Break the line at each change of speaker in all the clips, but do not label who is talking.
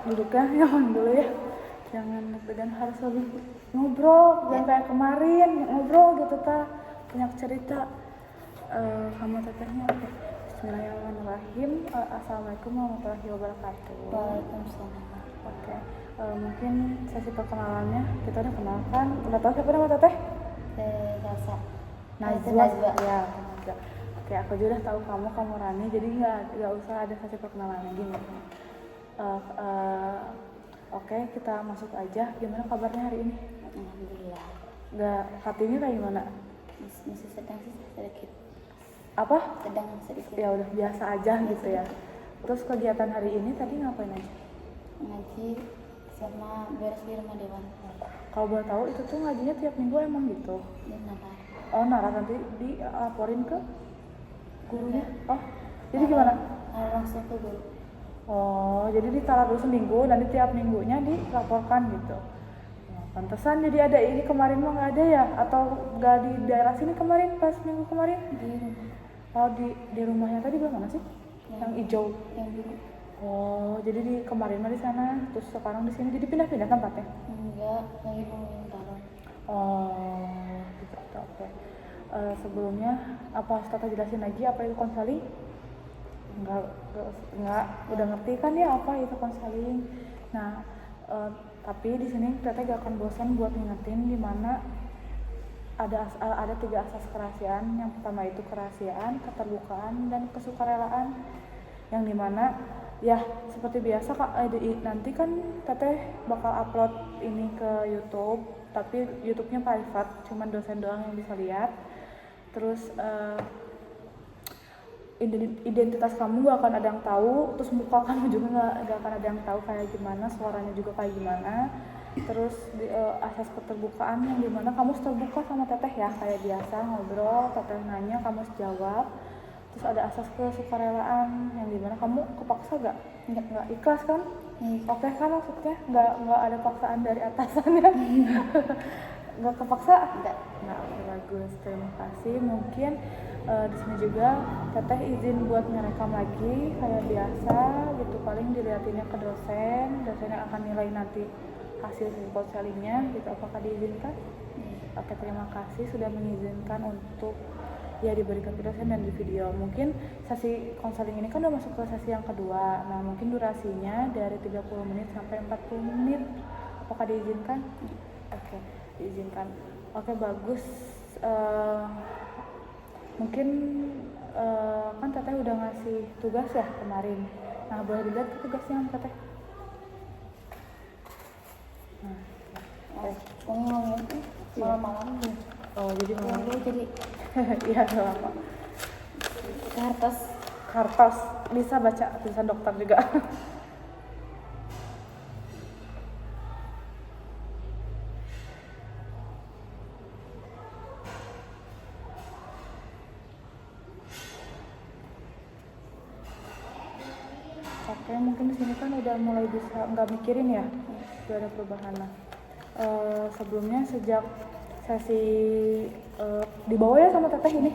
duduknya nyaman dulu ya, jangan deg-degan, harus lebih ngobrol, jangan kayak kemarin ngobrol gitu banyak cerita. Kamu tetehnya oke. Bismillahirrahmanirrahim. Assalamualaikum warahmatullahi wabarakatuh.
Waalaikumsalam.
Oke. Mungkin sesi perkenalannya kita udah kenalkan. Udah tahu siapa nama teteh?
Rasa.
Najwa. Ya, Najwa. Oke, aku juga udah tahu kamu Rani, jadi nggak usah ada sesi perkenalan lagi nih. Oke, kita masuk aja. Gimana kabarnya hari ini?
Alhamdulillah.
Nggak, hatinya kayak gimana?
Masih sedang sedikit.
Apa?
Sedang sedikit.
Ya udah biasa aja gitu ya. Terus kegiatan hari ini tadi ngapain aja?
Ngaji sama beres di rumah dewan.
Kalau boleh tahu itu tuh ngajinya tiap minggu emang gitu?
Di Nalar.
Oh, Nara nanti dilaporin ke gurunya? Oh, jadi gimana?
Langsung ke guru.
Oh, jadi ditaruh dulu seminggu, nanti tiap minggunya dilaporkan gitu. Nah, pantesan jadi ada ini, kemarin mah nggak ada ya? Atau nggak di daerah sini kemarin, pas minggu kemarin?
Di rumah.
Oh, di rumahnya tadi di mana sih? Yang hijau.
Yang biru.
Oh, jadi di kemarin mah di sana, terus sekarang di sini, jadi pindah-pindah tempatnya?
Enggak, lagi nungguin taruh.
Oh, gitu, oke. Sebelumnya apa Tata jelasin lagi apa itu konseling? Enggak, udah ngerti kan ya apa itu konseling. Nah, tapi di sini Tata gak akan bosan buat ngingetin di mana ada 3 asas kerahasiaan. Yang pertama itu kerahasiaan, keterbukaan, dan kesukarelaan. Yang dimana ya seperti biasa nanti kan Teteh bakal upload ini ke YouTube, tapi YouTube-nya private, cuman dosen doang yang bisa lihat. Terus identitas kamu gak akan ada yang tahu, terus muka kamu juga gak akan ada yang tahu kayak gimana, suaranya juga kayak gimana. Terus asas keterbukaan yang dimana kamu terbuka sama Teteh ya, kayak biasa ngobrol, Teteh nanya kamu jawab. Terus ada asas kesukarelaan yang dimana kamu kepaksa gak? Nggak ikhlas kan? Oke kan maksudnya? Nggak ada paksaan dari atasannya? Nggak kepaksa?
Enggak.
Nah, bagus, terima kasih. Mungkin di sini juga Teteh izin buat ngerekam lagi kayak biasa gitu, paling dilihatinnya ke dosennya akan nilai nanti hasil konselingnya gitu. Apakah diizinkan? Oke, terima kasih sudah mengizinkan untuk ya diberikan ke dosen dan di video. Mungkin sesi konseling ini kan udah masuk ke sesi yang kedua. Nah, mungkin durasinya dari 30 menit sampai 40 menit. Apakah diizinkan? Oke, diizinkan. Oke, bagus. Mungkin kan Teteh udah ngasih tugas ya kemarin. Nah, boleh dilihat ke tugasnya Teteh? Nah,
Ngomong itu malam-malam nih.
oh jadi malam.
Jadi
Iya, lama. Kartos bisa baca tulisan dokter juga. Oke, mungkin di sini kan udah mulai bisa nggak mikirin ya, udah ada perubahan. Nah, sebelumnya sejak sesi dibawa ya sama Teteh ini.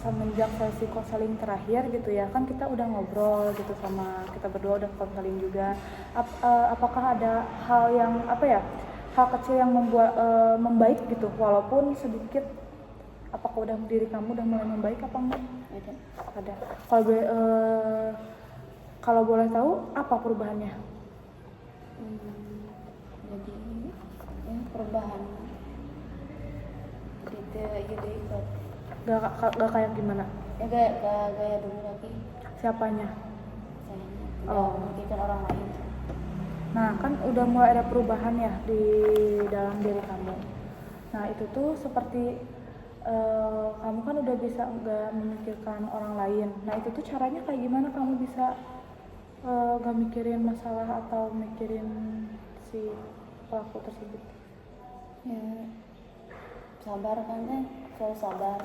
Semenjak sesi konseling terakhir gitu ya, kan kita udah ngobrol gitu sama kita berdua, udah konseling juga. Apakah ada hal yang hal kecil yang membaik gitu, walaupun sedikit? Apakah diri kamu udah mulai membaik apa enggak? Ada. Kalau boleh tahu apa perubahannya?
Jadi perubahan gitu ikut.
Gak kayak gimana?
Ya gaya dulu lagi.
Siapanya?
Saya merugikan orang lain.
Nah, kan udah mulai ada perubahan ya di dalam diri kamu. Nah, itu tuh seperti kamu kan udah bisa gak memikirkan orang lain. Nah, itu tuh caranya kayak gimana kamu bisa gak mikirin masalah atau mikirin si pelaku tersebut?
Ya, sabar kan, selalu sabar.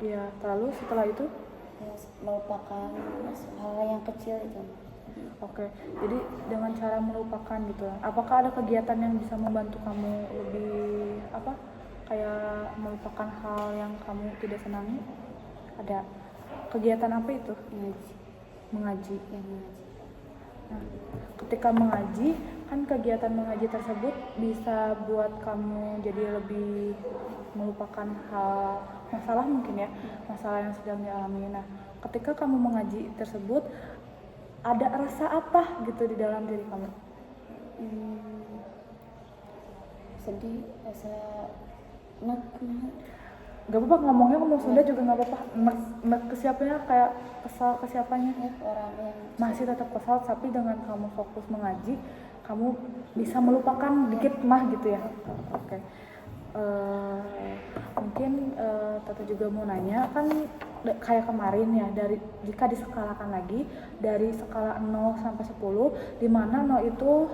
Ya, lalu setelah itu?
Ya, melupakan hal yang kecil itu.
Oke, jadi dengan cara melupakan gitu. Apakah ada kegiatan yang bisa membantu kamu lebih kayak melupakan hal yang kamu tidak senangi? Ada. Kegiatan apa itu?
Ngaji.
Mengaji.
Ya, mengaji.
Nah, ketika mengaji, kan kegiatan mengaji tersebut bisa buat kamu jadi lebih melupakan hal masalah mungkin ya, masalah yang sedang dialami. Nah, ketika kamu mengaji tersebut, ada rasa apa gitu di dalam diri kamu?
Sedih, rasa nek.
Gak apa-apa ngomongnya ngomong Sunda juga gak apa-apa. Nek ke siapanya, kayak kesal ke siapanya?
Orang yang
Masih tetap kesal, tapi dengan kamu fokus mengaji, kamu bisa melupakan dikit mah gitu ya. Oke. Mungkin Tata juga mau nanya, kan kayak kemarin ya, dari jika diskalakan lagi dari skala 0 sampai 10, di mana 0 itu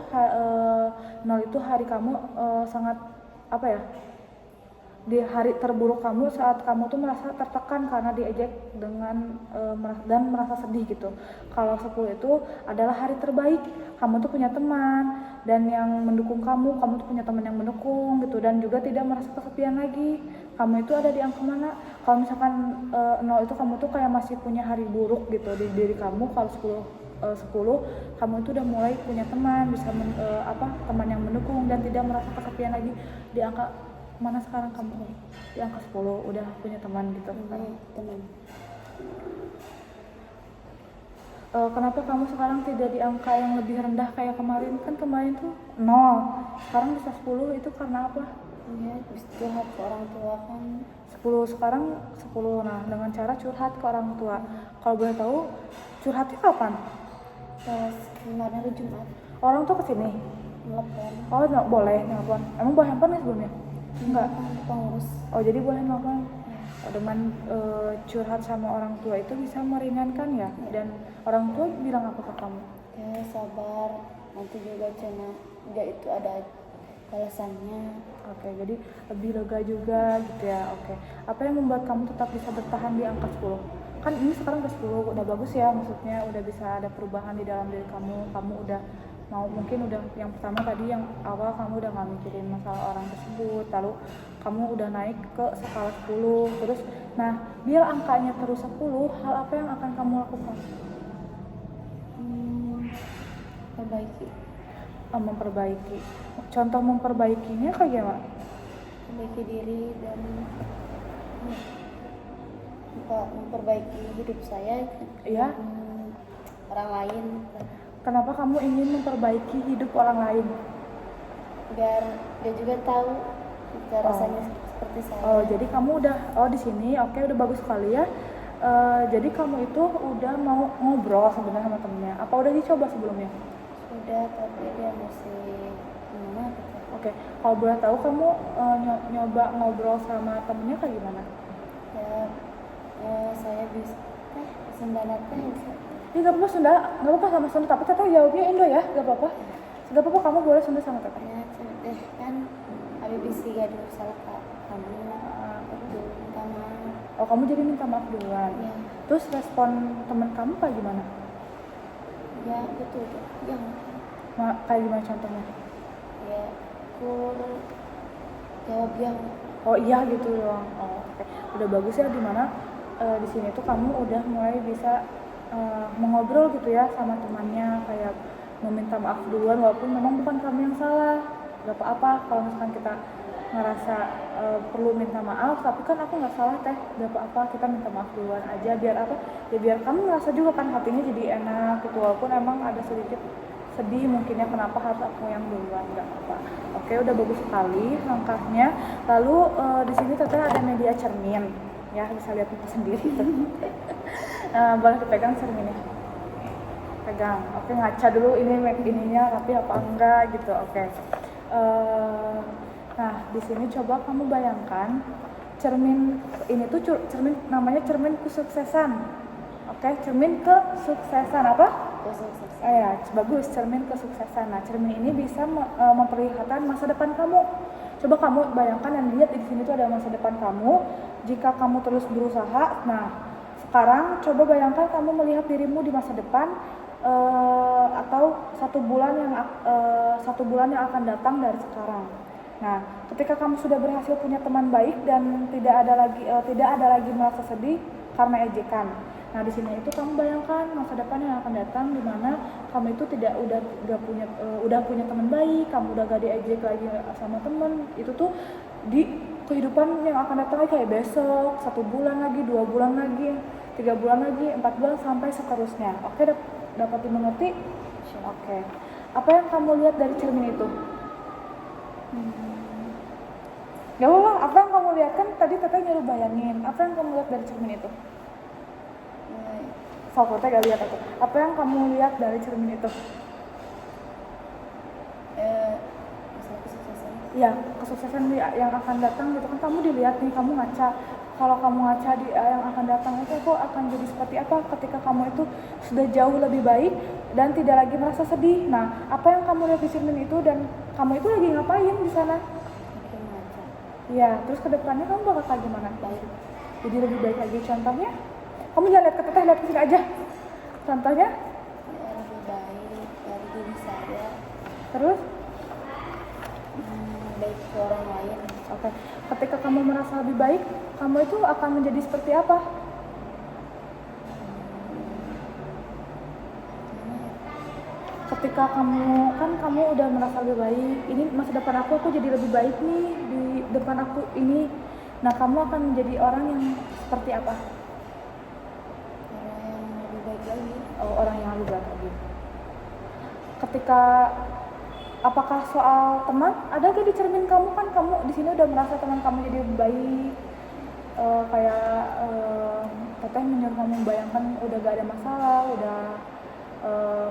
hari kamu sangat apa ya? Di hari terburuk kamu, saat kamu tuh merasa tertekan karena diejek dengan dan merasa sedih gitu. Kalau 10 itu adalah hari terbaik, kamu tuh punya teman dan yang mendukung kamu tuh punya teman yang mendukung gitu, dan juga tidak merasa kesepian lagi. Kamu itu ada di angka mana? Kalau misalkan 0 itu kamu tuh kayak masih punya hari buruk gitu di diri kamu. Kalau 10 kamu itu udah mulai punya teman, bisa teman yang mendukung dan tidak merasa kesepian lagi. Di angka mana sekarang kamu? Di angka 10 udah punya teman gitu.
teman.
Kenapa kamu sekarang tidak di angka yang lebih rendah kayak kemarin? Kan kemarin tuh 0, sekarang bisa 10, itu karena apa?
Ya, bisa curhat ke orang tua kan.
10 sekarang 10, nah dengan cara curhat ke orang tua. Kalau boleh tahu curhatnya kapan?
Pas kemarin hari Jumat
Orang tuh kesini?
telepon.
Oh boleh nelfon. Emang bawa handphone ya sebelumnya? Enggak.
Pengurus.
Oh jadi boleh nelfon. Dengan curhat sama orang tua itu bisa meringankan ya. Dan orang tua bilang apa ke kamu?
Ya sabar, nanti juga cina enggak itu ada balasannya.
Oke, jadi lebih lega juga gitu ya. Oke. Apa yang membuat kamu tetap bisa bertahan di angka 10? Kan ini sekarang udah 10, udah bagus ya, maksudnya udah bisa ada perubahan di dalam diri kamu. Kamu udah mau, mungkin udah yang pertama tadi yang awal kamu udah gak mikirin masalah orang tersebut, lalu kamu udah naik ke skala 10 terus. Nah, biar angkanya terus 10, hal apa yang akan kamu lakukan?
Perbaiki.
Memperbaiki. Contoh memperbaikinya kayak gimana?
Perbaiki diri dan memperbaiki hidup saya
Iya.
orang lain.
Kenapa kamu ingin memperbaiki hidup orang lain?
Biar dia juga tahu rasanya seperti saya.
Oh, jadi kamu udah di sini, oke, udah bagus sekali ya. Jadi kamu itu udah mau ngobrol sebenarnya sama temennya. Apa udah dicoba sebelumnya?
Sudah, tapi dia masih gimana gitu.
Oke, kalau boleh tahu kamu nyoba ngobrol sama temennya kayak gimana?
Ya, saya bisa Sunda teh bisa.
Ini gak apa-apa Sunda, gak apa-apa sama Sunda, tapi teteh jawabnya Indo ya, gak apa-apa. Gak apa-apa, kamu boleh Sunda sama teteh.
Ya, sudah kan abi bisa gaduh salah kak kamu. Itu minta maaf.
Oh, kamu jadi minta maaf duluan.
Ya.
Terus respon teman kamu kayak gimana?
Ya, betul. Yang
Kayak gimana contohnya?
ya, kur jawab yang
Oh iya gitu doang. Oh, oke. Udah bagus ya, dimana di sini tuh kamu udah mulai bisa mengobrol gitu ya sama temannya, kayak meminta maaf duluan walaupun memang bukan kamu yang salah. Gak apa-apa kalau misalkan kita ngerasa perlu minta maaf, tapi kan aku nggak salah teh, gak apa-apa, kita minta maaf duluan aja. Biar apa? Ya biar kamu ngerasa juga kan hatinya jadi enak gitu, walaupun emang ada sedikit sedih mungkinnya kenapa harus aku yang duluan. Gak apa-apa. Oke, udah bagus sekali langkahnya. Lalu di sini teteh ada media cermin ya, bisa lihat itu sendiri tuh. Boleh dipegang cerminnya, pegang. Oke, ngaca dulu ini ininya rapi apa enggak gitu. Oke. Nah, di sini coba kamu bayangkan cermin ini tuh cermin, namanya cermin kesuksesan. Oke, cermin kesuksesan apa?
kesuksesan.
Ya, bagus, cermin kesuksesan. Nah, cermin ini bisa memperlihatkan masa depan kamu. Coba kamu bayangkan dan lihat di sini tuh ada masa depan kamu. Jika kamu terus berusaha, nah sekarang coba bayangkan kamu melihat dirimu di masa depan atau 1 bulan yang akan datang dari sekarang. Nah, ketika kamu sudah berhasil punya teman baik dan tidak ada lagi merasa sedih karena ejekan. Nah, di sini itu kamu bayangkan masa depan yang akan datang di mana kamu itu udah punya teman baik, kamu udah gak diejek lagi sama teman. Itu tuh di kehidupan yang akan datang kayak besok, 1 bulan lagi, 2 bulan lagi, 3 bulan lagi, 4 bulan sampai seterusnya. Oke, dapat dimengerti? Oke. Apa yang kamu lihat dari cermin itu? Gak apa-apa, apa yang kamu lihat? Kan tadi teteh nyuruh bayangin. Apa yang kamu lihat dari cermin itu? Sok, teteh gak lihat aku. Apa yang kamu lihat dari cermin itu? Ya, kesuksesan yang akan datang gitu kan, kamu dilihat nih, kamu ngaca. Kalau kamu ngaca di yang akan datang itu akan jadi seperti apa ketika kamu itu sudah jauh lebih baik dan tidak lagi merasa sedih. Nah, apa yang kamu lihat di cermin itu dan kamu itu lagi ngapain di sana? Iya, terus kedepannya kamu bakal kayak gimana? Baik. Jadi lebih baik lagi. Contohnya, kamu jangan lihat ke teteh, lihat ke sini aja. Contohnya?
Lebih baik dari diri saya.
Terus?
Baik ke orang lain.
Oke. Ketika kamu merasa lebih baik, kamu itu akan menjadi seperti apa? Ketika kamu udah merasa lebih baik, ini masa depan aku jadi lebih baik nih di depan aku ini. Nah, kamu akan menjadi orang yang seperti apa?
Orang yang lebih baik lagi.
Oh, orang yang lebih baik lagi. Apakah soal teman ada gak di cermin kamu? Kan kamu di sini udah merasa teman kamu jadi lebih baik. Teteh menyuruh kamu membayangkan udah gak ada masalah, udah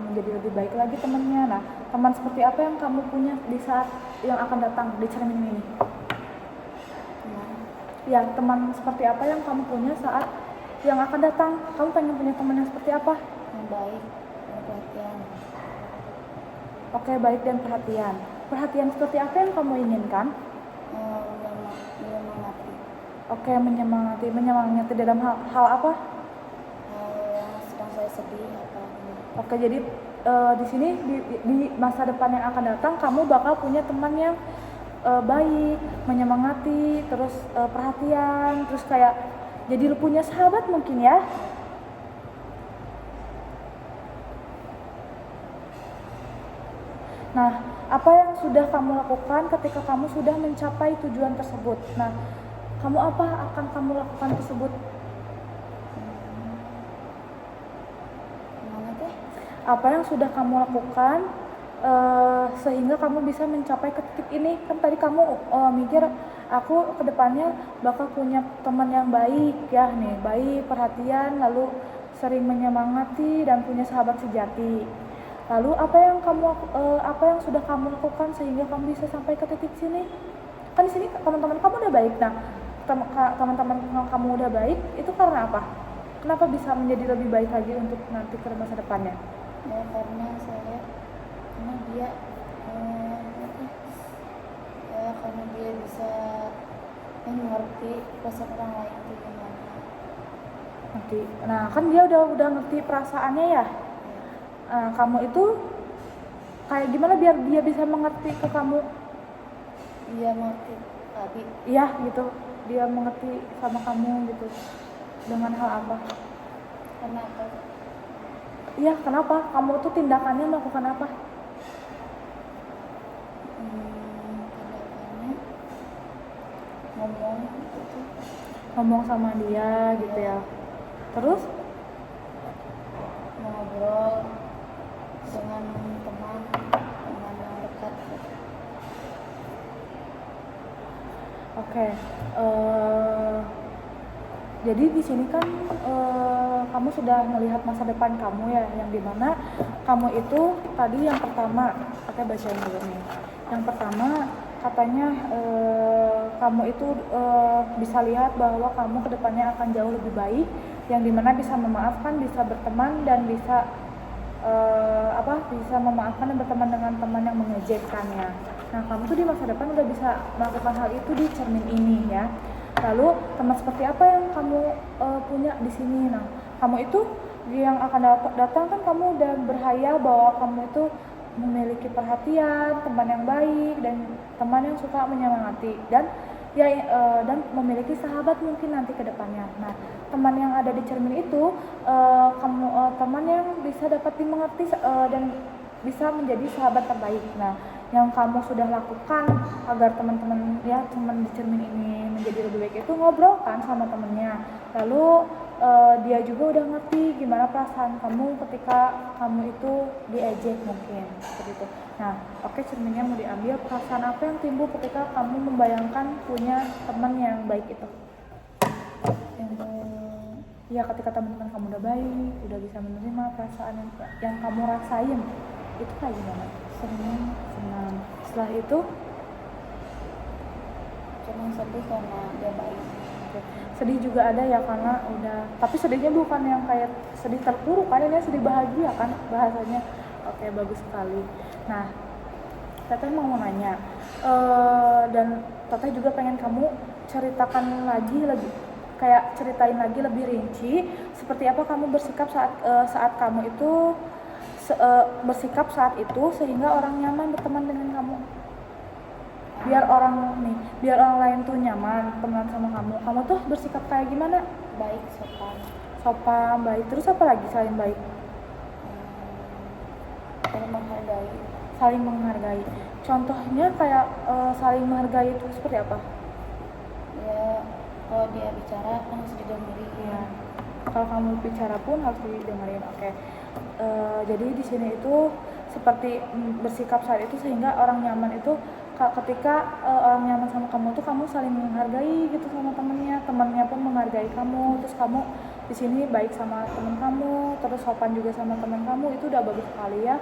menjadi lebih baik lagi temannya. Nah, teman seperti apa yang kamu punya di saat yang akan datang di cermin ini? Ya, teman seperti apa yang kamu punya saat yang akan datang? Kamu pengen punya teman yang seperti apa?
Yang baik, yang perhatian.
Oke, baik dan perhatian. Perhatian seperti apa yang kamu inginkan?
Menyemangati.
Oke, menyemangati dalam hal apa?
Hal yang sedang saya sedih atau
Oke, jadi di sini di masa depan yang akan datang kamu bakal punya teman yang baik, menyemangati, terus perhatian, terus kayak jadi lu punya sahabat mungkin ya. Nah, apa yang sudah kamu lakukan ketika kamu sudah mencapai tujuan tersebut? Nah, apa akan kamu lakukan tersebut? Apa yang sudah kamu lakukan sehingga kamu bisa mencapai ke titik ini? Kan tadi kamu mikir aku kedepannya bakal punya teman yang baik ya nih, baik, perhatian, lalu sering menyemangati dan punya sahabat sejati. Lalu apa yang sudah kamu lakukan sehingga kamu bisa sampai ke titik sini? Kan di sini teman-teman kamu udah baik. Nah, teman-teman kamu udah baik itu karena apa? Kenapa bisa menjadi lebih baik lagi untuk nanti ke masa depannya?
Ya karena dia bisa mengerti perasaan orang lain itu gimana.
Nah, kan dia udah ngerti perasaannya ya. Kamu itu kayak gimana biar dia bisa mengerti ke kamu?
Dia mengerti tadi.
Iya gitu, dia mengerti sama kamu gitu. Dengan hal apa?
Kenapa?
Iya, kenapa? Kamu tuh tindakannya melakukan apa?
Tindakannya ngomong gitu.
Ngomong sama dia gitu ya. Terus?
Ngobrol dengan teman yang dekat.
Oke. Jadi di sini kan kamu sudah melihat masa depan kamu ya, yang dimana kamu itu tadi yang pertama, pakai bacain dulu nih. Yang pertama katanya kamu itu bisa lihat bahwa kamu kedepannya akan jauh lebih baik, yang dimana bisa memaafkan, bisa berteman dan bisa bisa memaafkan dan berteman dengan teman yang mengejekkannya. Nah, kamu tuh di masa depan udah bisa melakukan hal itu di cermin ini ya. Lalu teman seperti apa yang kamu punya di sini? Nah, kamu itu yang akan datang kan kamu udah berhayal bahwa kamu itu memiliki perhatian, teman yang baik, dan teman yang suka menyemangati, dan ya dan memiliki sahabat mungkin nanti ke depannya. Nah, teman yang ada di cermin itu teman yang bisa dapat dimengerti dan bisa menjadi sahabat terbaik. Nah, yang kamu sudah lakukan agar teman-teman ya teman di cermin ini menjadi lebih baik itu ngobrol kan sama temennya. Lalu dia juga udah ngerti gimana perasaan kamu ketika kamu itu diejek mungkin seperti itu. Nah, oke, cerminnya mau diambil, perasaan apa yang timbul ketika kamu membayangkan punya teman yang baik itu? Ya, ketika teman-teman kamu udah baik, udah bisa menerima perasaan yang kamu rasain, itu kayak gimana? Senang. Setelah itu
cuma sedih karena dia baik.
sedih juga ada ya karena udah, tapi sedihnya bukan yang kayak sedih terpuruk kan, ini sedih bahagia kan bahasanya. Oke, bagus sekali. Nah, Teteh mau nanya dan Teteh juga pengen kamu ceritakan lagi kayak ceritain lagi lebih rinci seperti apa kamu bersikap saat kamu itu bersikap saat itu sehingga orang nyaman berteman dengan kamu. Biar orang lain tuh nyaman teman sama kamu tuh bersikap kayak gimana?
Baik, sopan,
baik. Terus apa lagi selain baik? Saling menghargai. Contohnya kayak saling menghargai itu seperti apa?
Ya, kalau dia bicara kan harus didengerin.
Ya. Kalau kamu bicara pun harus didengerin. Oke. Jadi di sini itu seperti bersikap saat itu sehingga orang nyaman itu ketika orang nyaman sama kamu tuh kamu saling menghargai gitu sama temannya pun menghargai kamu, terus kamu di sini baik sama teman kamu, terus sopan juga sama teman kamu, itu udah bagus sekali ya.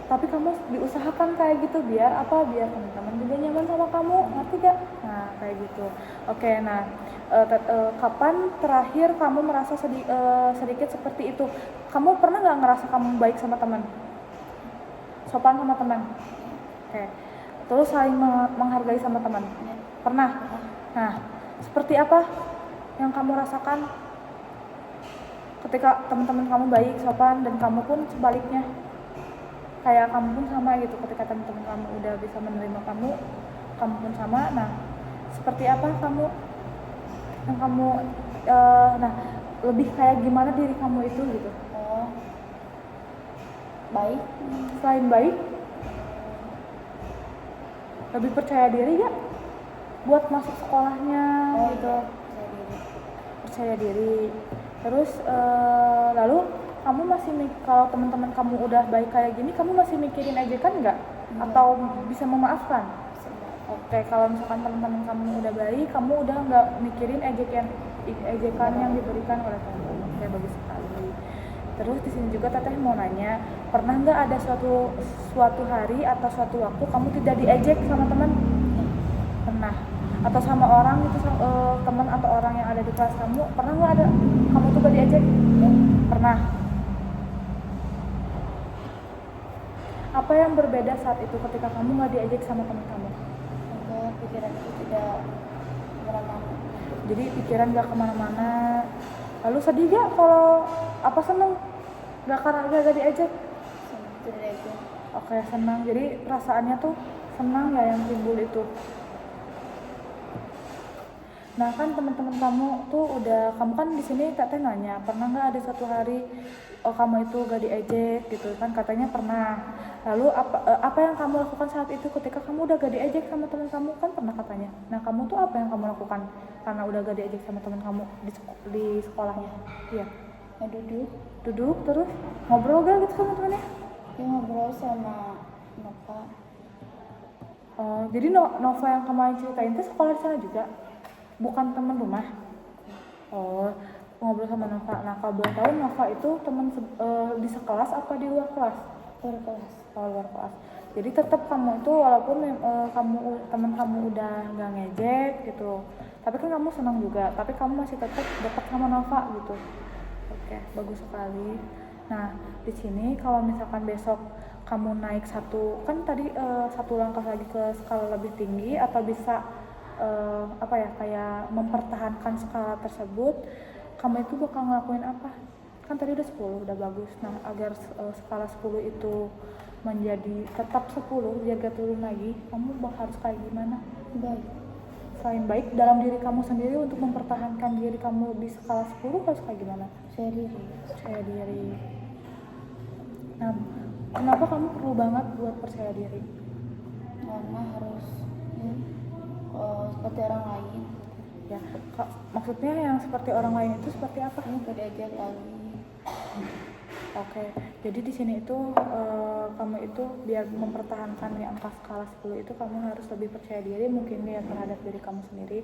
Tapi kamu diusahakan kayak gitu biar teman-teman juga nyaman sama kamu, ngerti gak? Nah, kayak gitu. Oke, nah kapan terakhir kamu merasa sedikit seperti itu? Kamu pernah nggak ngerasa kamu baik sama teman, sopan sama teman? Oke. Terus saling menghargai sama teman? Pernah? Nah, seperti apa yang kamu rasakan ketika teman-teman kamu baik, sopan, dan kamu pun sebaliknya? Kayak kamu pun sama gitu, ketika teman-teman kamu udah bisa menerima kamu pun sama. Nah, seperti apa kamu yang kamu lebih kayak gimana diri kamu itu gitu?
Baik.
Selain baik, lebih percaya diri gak buat masuk sekolahnya gitu? Percaya diri. Terus lalu kamu masih kalau teman-teman kamu udah baik kayak gini, kamu masih mikirin ejekan nggak? Atau bisa memaafkan? Oke, kalau misalkan teman-teman kamu udah baik, kamu udah nggak mikirin ejekan yang diberikan oleh teman-teman. Oke, bagus sekali. Terus di sini juga Teteh mau nanya, pernah nggak ada suatu hari atau suatu waktu kamu tidak diejek sama teman? Pernah. Atau sama orang gitu, teman atau orang yang ada di kelas kamu, pernah nggak ada kamu tuh gak diejek? Pernah. Apa yang berbeda saat itu ketika kamu nggak diejek sama teman kamu?
Pikiran itu tidak kemana-mana.
Jadi pikiran nggak kemana-mana. Lalu sedih gak kalau seneng? Nggak karena gak diejek?
Tidak diejek.
Oke, senang. Jadi perasaannya tuh senang ya yang timbul itu. Nah, kan teman-teman kamu tuh kamu kan di sini Teteh nanya, pernah nggak ada suatu hari kamu itu gak diejek gitu kan, katanya pernah. Lalu apa yang kamu lakukan saat itu ketika kamu udah gak diejek sama teman kamu? Kan pernah katanya. Nah, kamu tuh apa yang kamu lakukan karena udah gak diejek sama teman kamu di sekolahnya? Iya.
Ya,
duduk terus ngobrol gak gitu sama temannya?
Ya, ngobrol sama Nova.
Jadi Nova yang kamu ceritain itu sekolah di sana juga? Bukan teman rumah? Ngobrol sama Nova. Nah, kalau boleh tahu Nova itu teman di sekelas apa di luar kelas?
Luar kelas.
Luar kelas. Jadi tetap kamu itu walaupun teman kamu udah nggak ngejek gitu, tapi kan kamu senang juga, tapi kamu masih tetap dekat sama Nova gitu. Oke, bagus sekali. Nah, di sini kalau misalkan besok kamu naik satu langkah lagi ke skala lebih tinggi atau bisa kayak mempertahankan skala tersebut, kamu itu bakal ngelakuin apa? Kan tadi udah 10, udah bagus. Nah, agar skala 10 itu menjadi tetap 10, biar gak turun lagi, kamu harus kayak gimana?
Baik.
Selain baik dalam diri kamu sendiri untuk mempertahankan diri kamu di skala 10 harus kayak gimana?
Percaya diri.
Percaya diri. Nah, kenapa kamu perlu banget buat percaya diri?
Karena harus seperti orang lain.
Ya, maksudnya yang seperti orang lain itu seperti apa?
Ini gak diajar lagi.
Oke, jadi di sini itu kamu itu biar mempertahankan di angka skala 10 itu kamu harus lebih percaya diri mungkin ya terhadap diri kamu sendiri.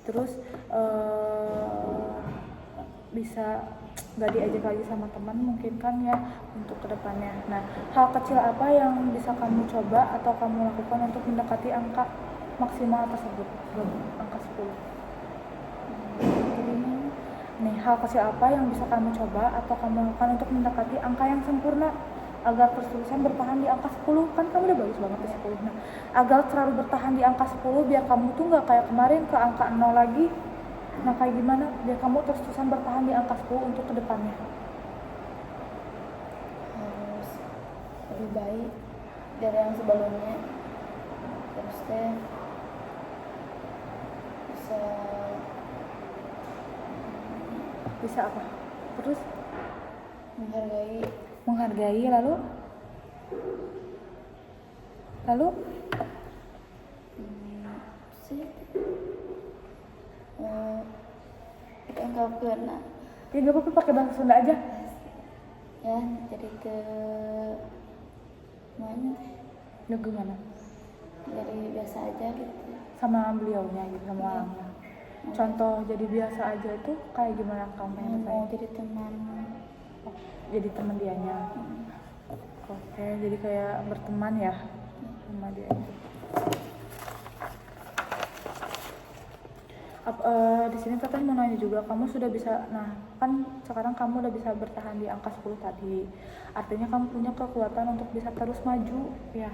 Terus bisa gak diajak lagi sama teman mungkin kan ya untuk kedepannya. Nah, hal kecil apa yang bisa kamu coba atau kamu lakukan untuk mendekati angka maksimal tersebut, angka 10? Nih, hal kecil apa yang bisa kamu coba atau kamu lakukan untuk mendekati angka yang sempurna agar terus-terusan bertahan di angka 10? Kan kamu udah bagus banget di 10. Nah, agar selalu bertahan di angka 10 biar kamu tuh gak kayak kemarin ke angka 0 lagi. Nah, kayak gimana biar kamu terus-terusan bertahan di angka 10 untuk kedepannya?
Harus lebih baik dari yang sebelumnya. Terus
bisa apa? Terus
menghargai
lalu
enggak pernah
ya gak apa-apa pakai bahasa Sunda aja
ya, jadi ke mana
ya gimana?
jadi biasa aja gitu
Sama beliaunya gitu, sama orangnya. Contoh jadi biasa aja itu kayak gimana kamu yang
mau jadi teman.
Jadi teman dianya. Oke, jadi kayak berteman ya sama dia. Di sini Teteh mau nanya juga, kamu sudah bisa, nah kan sekarang kamu udah bisa bertahan di angka 10 tadi, artinya kamu punya kekuatan untuk bisa terus maju ya.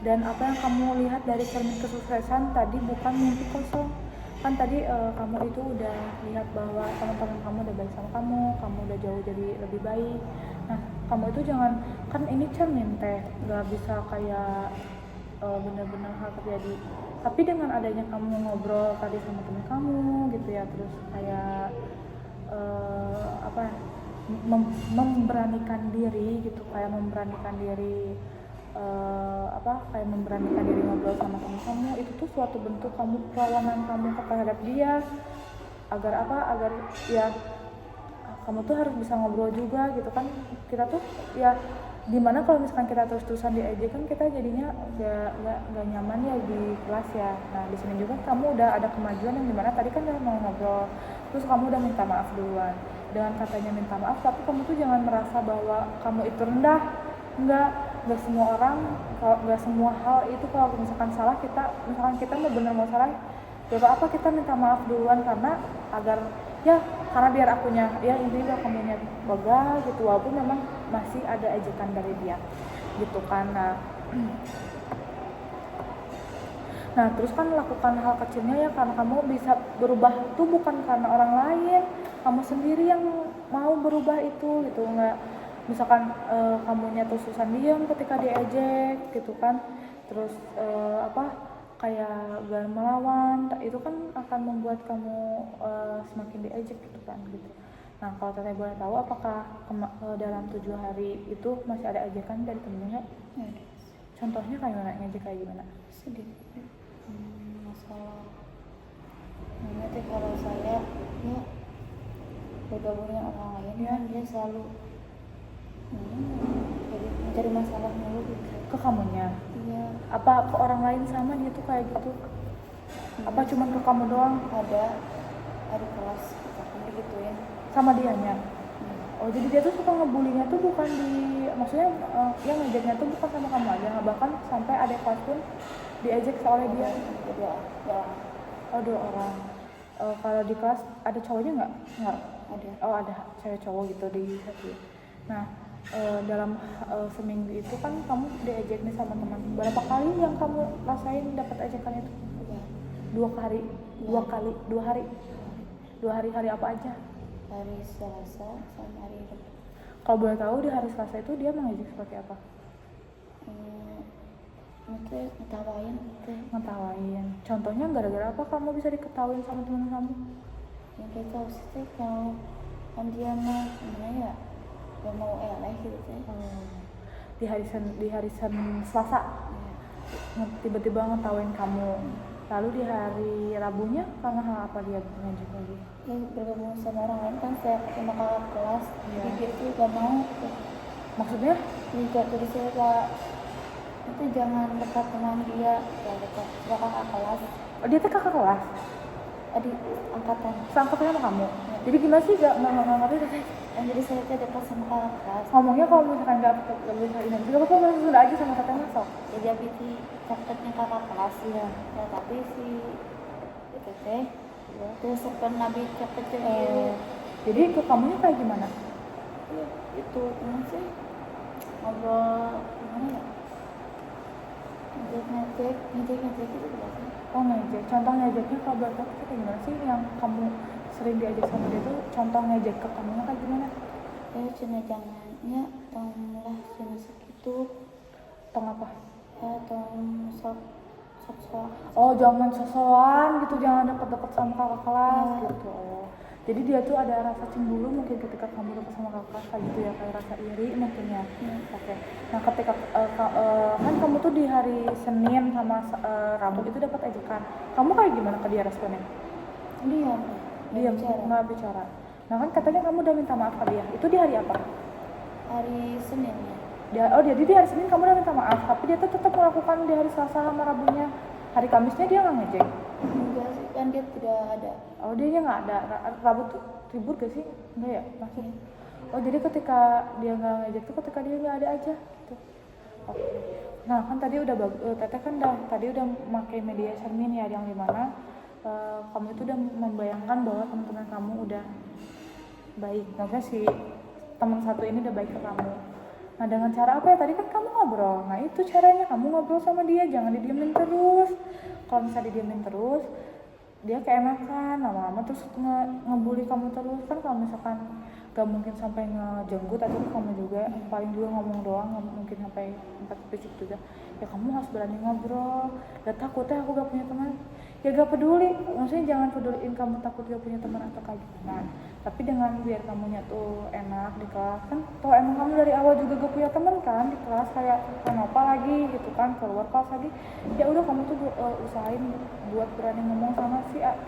Dan apa yang kamu lihat dari cermin kesuksesan tadi bukan mimpi kosong. Kan tadi kamu itu udah lihat bahwa teman-teman kamu udah baik sama kamu udah jauh jadi lebih baik. Nah, kamu itu jangan, kan ini cermin teh, gak bisa kayak benar-benar hal terjadi. Tapi dengan adanya kamu ngobrol tadi sama teman kamu gitu ya, terus kayak memberanikan diri gitu, kayak memberanikan diri kayak memberanikan diri ngobrol sama teman kamu, itu tuh suatu bentuk kamu perlawanan kamu terhadap dia, agar ya kamu tuh harus bisa ngobrol juga gitu kan. Kita tuh ya dimana kalau misalkan kita terus-terusan diejek kan kita jadinya gak nyaman ya di kelas ya. Nah, di sini juga kamu udah ada kemajuan yang dimana tadi kan udah mau ngobrol terus kamu udah minta maaf duluan. Dengan katanya minta maaf, tapi kamu tuh jangan merasa bahwa kamu itu rendah. Enggak semua orang, enggak semua hal itu kalau misalkan salah misalkan kita benar mau salah, ya apa kita minta maaf duluan karena biar akunya ya intinya kamunya lega gitu, walaupun memang masih ada ejekan dari dia gitu kan. Nah terus kan lakukan hal kecilnya ya karena kamu bisa berubah itu bukan karena orang lain, kamu sendiri yang mau berubah itu gitu. Nggak misalkan kamunya terus-terusan diam ketika diejek gitu kan, terus kayak gak melawan, itu kan akan membuat kamu semakin diejek gitu kan gitu. Nah kalau Teteh boleh tahu, apakah dalam 7 hari itu masih ada ejekan dari temennya? Contohnya kayak gimana, ngejek kayak gimana?
Sedikit masalah nanti kalau saya ya bergabung dengan orang lain ya, dia selalu jadi mencari masalah mulu gitu
ke kamunya.
Iya.
Apa ke orang lain sama dia tuh kayak gitu? Apa cuma ke kamu doang?
Ada kelas kita kan gitu ya
sama dianya. Oh jadi dia tuh suka ngebulinya tuh bukan maksudnya yang ngejeknya tuh bukan sama kamu aja, bahkan sampai ada kelas pun diejek oleh dia. Dua orang. Kalau di kelas ada cowoknya nggak?
Ada.
Oh ada cewek cowok gitu di satu. Nah dalam seminggu itu kan kamu diejek nih sama teman. Berapa kali yang kamu rasain dapat ejekan itu? 2 hari. 2 hari. 2 hari apa aja?
Hari Selasa sama hari
Kalau boleh tahu di hari Selasa itu dia mengejek seperti apa?
Itu ngetawain gitu.
Ngetawain. Contohnya gara-gara apa kamu bisa diketawain sama teman kamu?
Yang kayak tahu sih kalau kan dia mah gimana ya, gak mau eleh gitu teh.
Di hari Selasa tiba-tiba ngetawain kamu. Lalu di hari Rabunya karena hal apa dia ngejek lagi?
Ya bergabung sama orang lain kan, saya sama kakak kelas.
Iya.
Jadi dia tuh gak mau tuh.
Maksudnya?
Jadi saya kak itu jangan dekat dengan dia, ya dekat kakak kelas,
Dia tuh kakak kelas?
adik angkatan.
Seangkatan sama kamu?
Ya.
Jadi gimana sih nggak ngerti teh?
Jadi saya tuh dekat sama kakak kelas.
Ngomongnya kalau misalkan nggak bisa ini, nggak apa-apa bahasa Sunda aja sama katanya sok.
Jadi habis di caketnya kakak kelas ya. Ya tapi si itu teh terus sepen nabi caket
Jadi ke kamunya kayak gimana?
itu gimana sih, ngobrol gimana ya, ngejek gitu biasa.
Oh ngejek, contoh ngejeknya kalau boleh tahu kayak gimana sih yang kamu sering diajak sama dia tuh contoh ngejek ke kamunya kayak gimana?
Ya cina jangannya tonglah cina segitu,
Tong apa?
ya tong sok
Oh jangan sosokan gitu, jangan deket-deket sama kakak kelas
Ya.
gitu. Oh. Jadi dia tuh ada rasa cemburu mungkin ketika kamu deket sama kakak kelas kayak gitu ya, kayak rasa iri mungkin ya. Oke. Nah ketika kan kamu tuh di hari Senin sama Rabu itu dapat ejekan, kamu kayak gimana ke dia responnya?
diam
Nggak bicara. Nah kan katanya kamu udah minta maaf ke dia, itu di hari apa?
hari Senin ya.
Jadi di hari Senin kamu udah minta maaf, tapi dia tuh tetap melakukan di hari Selasa sama Rabunya. Hari Kamisnya dia nggak ngejek.
Enggak sih, kan dia tidak ada.
Oh dia nggak ada. Rabu tuh libur gak sih? Enggak ya? Masih. Oh jadi ketika dia nggak ngejek tuh ketika dia nggak ada aja. Gitu. Oke. Nah kan tadi udah Teteh kan tadi udah pakai media cermin ya, yang dimana kamu itu udah membayangkan bahwa teman-teman kamu udah baik. Maksudnya si teman satu ini udah baik ke kamu. Nah dengan cara apa ya? Tadi kan kamu ngobrol. Nah itu caranya, kamu ngobrol sama dia, jangan didiemin terus. Kalau misalnya didiemin terus, dia keenakan lama-lama terus ngebully kamu terus. Kan kalau misalkan gak mungkin sampai ngejenggut atau kamu juga paling juga ngomong doang, gak mungkin sampai tempat fisik juga. Ya kamu harus berani ngobrol. Gak takutnya aku gak punya teman, ya gak peduli, maksudnya jangan peduliin kamu takut gak punya teman atau kayak gimana, tapi dengan biar kamunya tuh enak di kelas. Kan toh emang kamu dari awal juga gak punya teman kan di kelas, kayak kenapa lagi gitu kan, keluar kelas lagi, ya udah kamu tuh usahain buat berani ngomong sama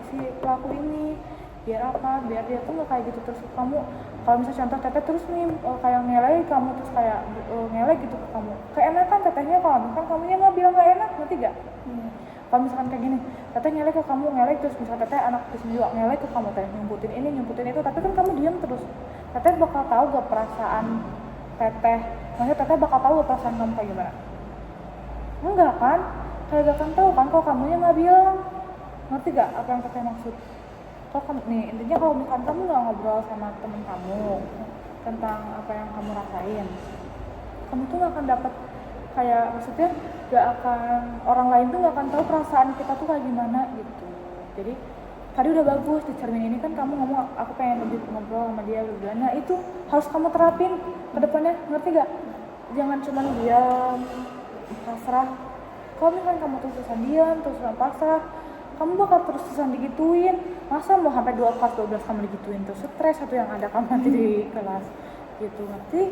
si pelaku ini, biar apa, biar dia tuh gak kayak gitu terus kamu. Kalau misalnya contoh Teteh terus nih kayak ngelai kamu, terus kayak ngelai gitu ke kamu, keenakan Tetehnya kalau misalkan kamunya nggak bilang gak enak, ngerti gak? Kalau misalkan kayak gini, Teteh ngelek ke kamu, ngelek terus misalnya Teteh anak terus juga ngelek ke kamu, Teteh nyumputin ini nyumputin itu, tapi kan kamu diam terus, Teteh bakal tahu gak perasaan Teteh, maksudnya Teteh bakal tahu gak perasaan kamu kayak gimana? Enggak kan? Kayak gak akan tahu kan kalau kamunya nggak bilang, ngerti gak apa yang Teteh maksud? Kalau kamu nih intinya kalau misalkan kamu nggak ngobrol sama temen kamu tentang apa yang kamu rasain, kamu tuh nggak akan dapat kayak, maksudnya gak akan, orang lain tuh gak akan tahu perasaan kita tuh kayak gimana gitu. Jadi tadi udah bagus di cermin ini kan kamu ngomong aku pengen lebih ngobrol sama dia berdua. Nah itu harus kamu terapin ke depannya, ngerti gak? Jangan cuma diam pasrah. Kalau misalkan kamu terus-terusan diam, terus-terusan pasrah, kamu bakal terus-terusan digituin. Masa mau sampai 2 kelas 12 kamu digituin terus, stres satu yang ada kamu nanti di kelas gitu, ngerti?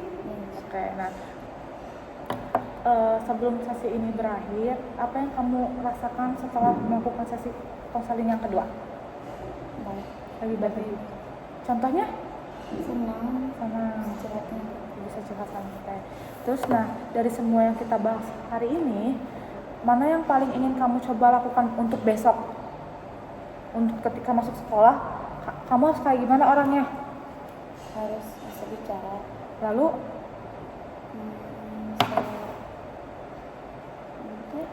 Oke, nah sebelum sesi ini berakhir, apa yang kamu rasakan setelah melakukan sesi konseling yang kedua?
Baik,
Lebih baik. Contohnya?
senang
Sama
curhatnya.
bisa curhat santai. Terus nah, dari semua yang kita bahas hari ini, mana yang paling ingin kamu coba lakukan untuk besok? Untuk ketika masuk sekolah, kamu harus kayak gimana orangnya?
Harus bisa bicara.
Lalu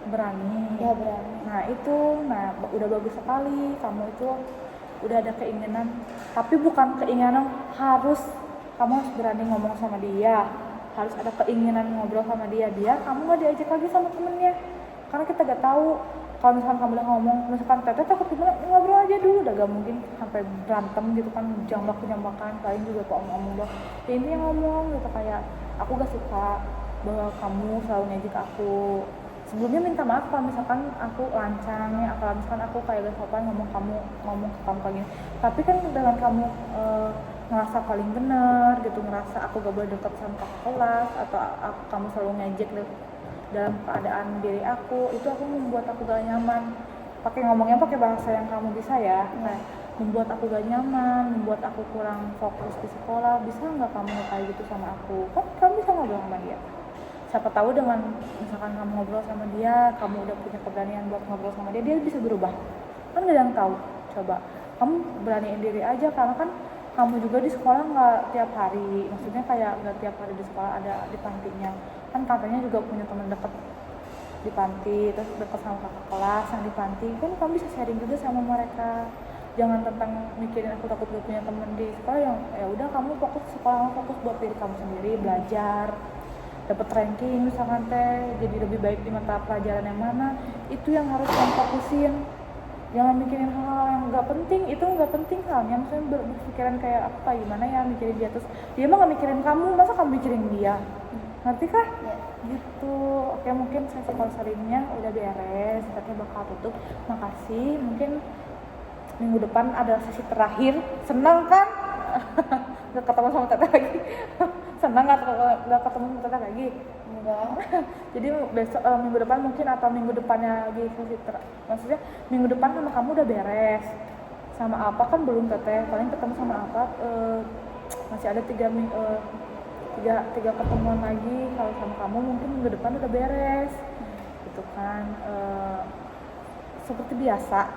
berani.
Ya berani.
Nah itu, udah bagus sekali. Kamu itu udah ada keinginan, tapi bukan keinginan harus kamu harus berani ngomong sama dia, harus ada keinginan ngobrol sama dia biar kamu gak diajak lagi sama temennya. Karena kita gak tahu kalau misalkan kamu udah ngomong, misalkan teteh takut gimana, ngobrol aja dulu, udah gak mungkin sampai berantem gitu kan, jambak-jambakan, paling juga kok omong-omong doang. Ya intinya ngomong gitu, kayak aku gak suka bahwa kamu selalu ngejek aku. Sebelumnya minta maaf kalau misalkan aku lancang ya, kalau misalkan aku kayak gak sopan ngomong ke kamu kayak gini. Tapi kan dengan kamu ngerasa paling bener gitu, ngerasa aku gak boleh deket sama kakak kelas, atau kamu selalu ngejek dalam keadaan diri aku, itu aku membuat aku gak nyaman. Ngomongnya pakai bahasa yang kamu bisa ya. Nah, membuat aku gak nyaman, membuat aku kurang fokus di sekolah. Bisa nggak kamu kayak gitu sama aku? Kan kamu bisa ngobrol sama dia. Siapa tahu dengan misalkan kamu ngobrol sama dia, kamu udah punya keberanian buat ngobrol sama dia, dia bisa berubah. Kan gak ada yang tahu. Coba kamu beraniin diri aja, karena kan kamu juga di sekolah nggak tiap hari, maksudnya kayak nggak tiap hari di sekolah ada di pantinya. Kan katanya juga punya teman deket di panti, terus deket sama kakak kelas yang di panti, kan kamu bisa sharing juga sama mereka. Jangan tentang mikirin aku takut gak punya teman di sekolah, yang ya udah kamu fokus sekolah, fokus buat diri kamu sendiri, belajar, dapat ranking misalkan teh, jadi lebih baik di mata pelajaran yang mana, itu yang harus kamu fokusin. Jangan mikirin hal-hal yang nggak penting, itu nggak penting halnya, maksudnya berpikiran kayak apa gimana ya, mikirin dia, terus dia mah nggak mikirin kamu, masa kamu mikirin dia, ngerti kah?
Ya.
Gitu. Oke, mungkin sesi konseling-nya udah beres, kita bakal tutup. Makasih, mungkin minggu depan adalah sesi terakhir. Senang kan? Gak ketemu sama teteh lagi. Senang gak ketemu sama teteh lagi? Enggak. Jadi besok minggu depan mungkin, atau minggu depannya lagi sesi maksudnya minggu depan sama kamu udah beres. Sama apa kan belum teteh, paling ketemu sama apa masih ada tiga pertemuan lagi. Kalau sama kamu mungkin minggu depan udah beres gitu kan. Seperti biasa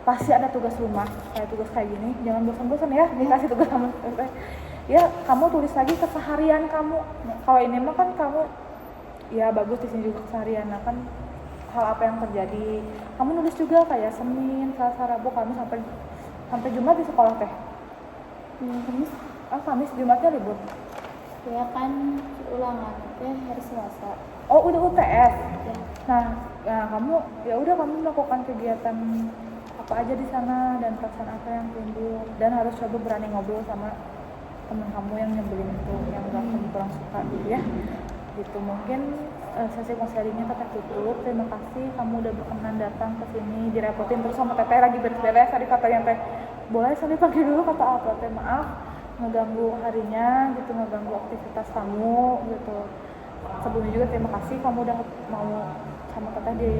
pasti ada tugas rumah, kayak tugas kayak gini, jangan bosan-bosan ya dikasih tugas sama teteh. Ya kamu tulis lagi keseharian kamu. Kalau ini mah kan kamu ya bagus, di sini juga keseharian. Nah kan hal apa yang terjadi, kamu nulis juga kayak Senin, Selasa, Rabu, kamu sampai Jumat di sekolah teh.
Kamis.
Kamis, Jumatnya libur.
Ya kan ulangan teh hari Selasa.
Oh udah UTS.
Ya.
Nah kamu ya udah, kamu melakukan kegiatan apa aja di sana dan perasaan apa yang timbul, dan harus coba berani ngobrol sama temen kamu yang nyebelin itu, yang gak kamu kurang suka gitu ya. Gitu mungkin sesi konselingnya teteh tutup. Terima kasih kamu udah berkenan datang ke sini, direpotin terus sama teteh lagi beres-beres. Tadi katanya teh boleh sampai pagi dulu, kata apa teh, maaf ngeganggu harinya gitu, ngeganggu aktivitas kamu gitu. Sebelumnya juga terima kasih kamu udah mau sama teteh di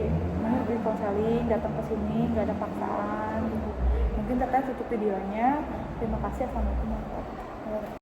konseling, datang ke sini, nggak ada paksaan gitu. Mungkin teteh tutup videonya. Terima kasih, assalamualaikum warahmatullahi wabarakatuh.